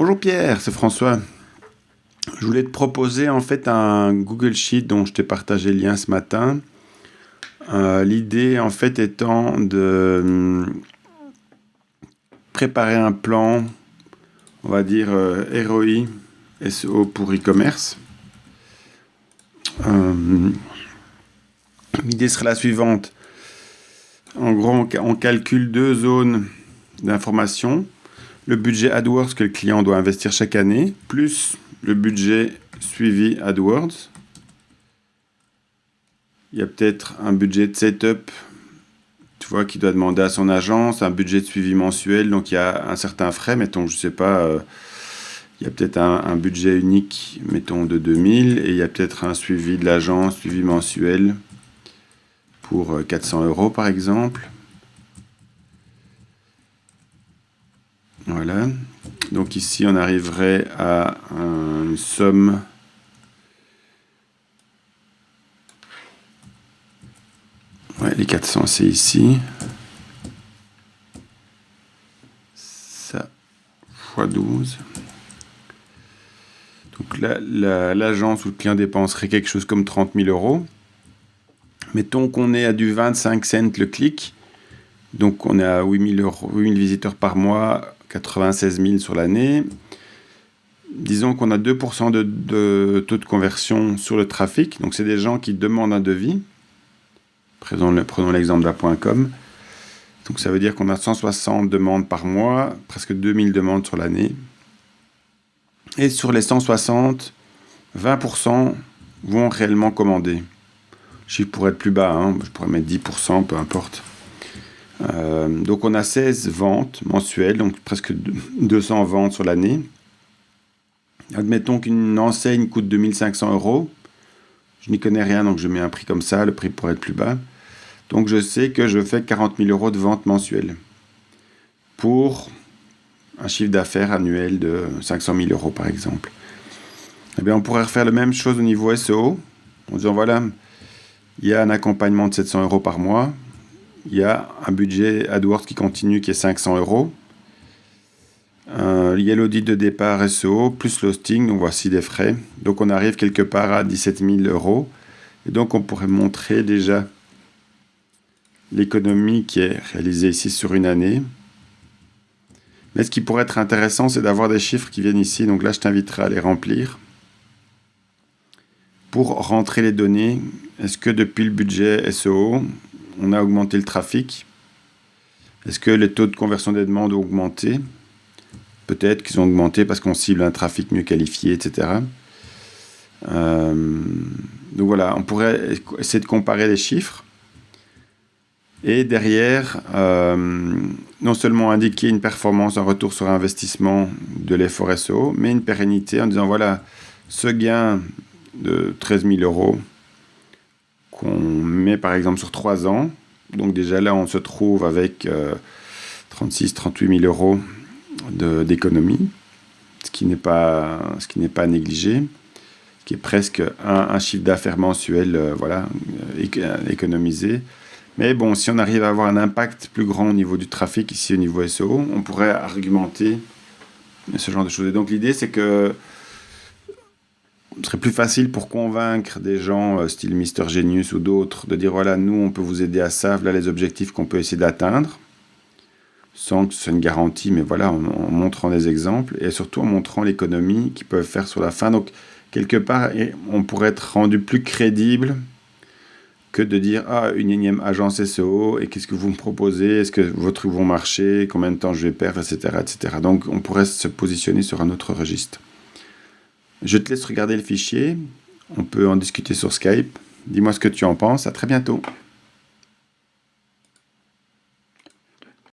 Bonjour Pierre, c'est François. Je voulais te proposer en fait un Google Sheet dont je t'ai partagé le lien ce matin. L'idée en fait étant de préparer un plan, on va dire ROI, SEO pour e-commerce. L'idée serait la suivante. En gros, on calcule deux zones d'information. Le budget AdWords que le client doit investir chaque année, plus le budget suivi AdWords. Il y a peut-être un budget de setup, tu vois, qui doit demander à son agence, un budget de suivi mensuel, donc il y a un certain frais, mettons, je sais pas, il y a peut-être un budget unique, mettons, de 2000, et il y a peut-être un suivi de l'agence, suivi mensuel, pour 400 € par exemple. Voilà. Donc ici, on arriverait à une somme les 400, c'est ici. Ça, x 12. Donc là, l'agence ou le client dépenserait quelque chose comme 30 000 €. Mettons qu'on est à du 25 cents le clic. Donc on est à 8 000 visiteurs par mois, 96 000 sur l'année. Disons qu'on a 2% de taux de conversion sur le trafic. Donc c'est des gens qui demandent un devis. Prenons l'exemple d'un .com. Donc ça veut dire qu'on a 160 demandes par mois, presque 2000 demandes sur l'année. Et sur les 160, 20% vont réellement commander. Le chiffre pourrait être plus bas, hein. Je pourrais mettre 10%, peu importe. Donc on a 16 ventes mensuelles, donc presque 200 ventes sur l'année. Admettons qu'une enseigne coûte 2500 €. Je n'y connais rien, donc je mets un prix comme ça, le prix pourrait être plus bas. Donc je sais que je fais 40 000 € de ventes mensuelles pour un chiffre d'affaires annuel de 500 000 € par exemple. Eh bien, on pourrait refaire la même chose au niveau SEO, en disant voilà, il y a un accompagnement de 700 € par mois, il y a un budget AdWords qui continue qui est 500 €, il y a l'audit de départ SEO, plus l'hosting, donc voici des frais. Donc on arrive quelque part à 17 000 €. Et donc on pourrait montrer déjà l'économie qui est réalisée ici sur une année. Mais ce qui pourrait être intéressant, c'est d'avoir des chiffres qui viennent ici. Donc là, je t'inviterai à les remplir. Pour rentrer les données, est-ce que depuis le budget SEO, on a augmenté le trafic? Est-ce que les taux de conversion des demandes ont augmenté? Peut-être qu'ils ont augmenté parce qu'on cible un trafic mieux qualifié, etc. Donc voilà, on pourrait essayer de comparer les chiffres. Et derrière, non seulement indiquer une performance, un retour sur investissement de l'effort SEO, mais une pérennité en disant voilà, ce gain de 13 000 € qu'on met par exemple sur 3 ans, donc déjà là on se trouve avec 36-38 000 € d'économie, ce qui n'est pas à négliger, qui est presque un chiffre d'affaires mensuel économisé. Mais bon, si on arrive à avoir un impact plus grand au niveau du trafic, ici au niveau SEO, on pourrait argumenter ce genre de choses. Et donc l'idée, c'est que ce serait plus facile pour convaincre des gens style Mister Genius ou d'autres de dire voilà, nous on peut vous aider à ça, voilà les objectifs qu'on peut essayer d'atteindre, sans que ce soit une garantie, mais voilà, en montrant des exemples et surtout en montrant l'économie qu'ils peuvent faire sur la fin. Donc quelque part, on pourrait être rendu plus crédible que de dire une énième agence SEO et qu'est-ce que vous me proposez, est-ce que vos trucs vont marcher, combien de temps je vais perdre, etc., etc. Donc on pourrait se positionner sur un autre registre. Je te laisse regarder le fichier, on peut en discuter sur Skype. Dis-moi ce que tu en penses, à très bientôt.